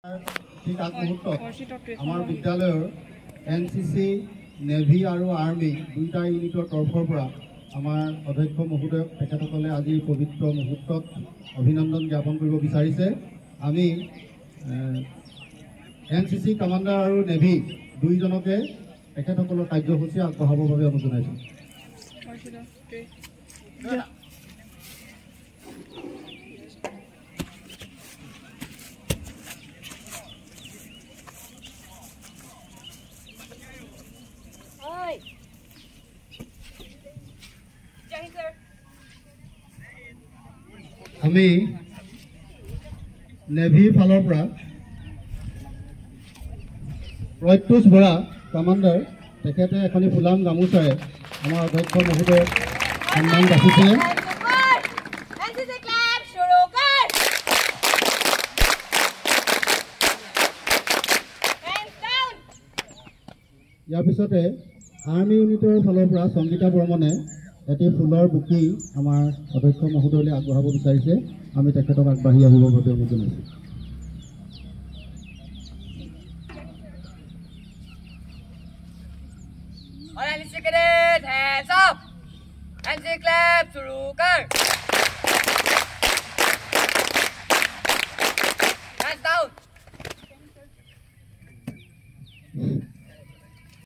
ঠিক আগমুহূৰ্তত আমাৰ বিদ্যালয়ৰ NCC, নেভি আৰু আৰ্মি দুইটা ইউনিটৰ তৰফৰ পৰা আমাৰ অধ্যক্ষ মহোদয়ক তেখেতসকলে আজি পবিত্ৰ মুহূৰ্তত অভিনন্দন জ্ঞাপন কৰিব বিচাৰিছে। আমি NCC কমাণ্ডাৰ আৰু নেভি দুইজনকে তেখেতসকলৰ কাৰ্যসূচী আগবঢ়াবৰ বাবে অনুৰোধ জনাইছোঁ। আমি নেভিৰ ফালৰ পৰা প্ৰত্যুষ বৰা কমাণ্ডাৰ তেখেতে এখনি ফুলাম গামোচাৰে আমাৰ অধ্যক্ষ মহোদয়ক সন্মান যাচিছে। ইয়াৰ পিছতে আৰ্মি ইউনিটৰ ফালৰ পৰা সংগীতা বৰ্মনে এটি ফুলৰ বুকি আমাৰ অধ্যক্ষ মহোদয়লৈ আগবঢ়াব বিচাৰিছে। আমি তেখেতক আগবাঢ়ি আহিবৰ বাবে অনুৰোধ জনাইছোঁ। All NCC cadets, hands up! NCC clap, शुरू कर।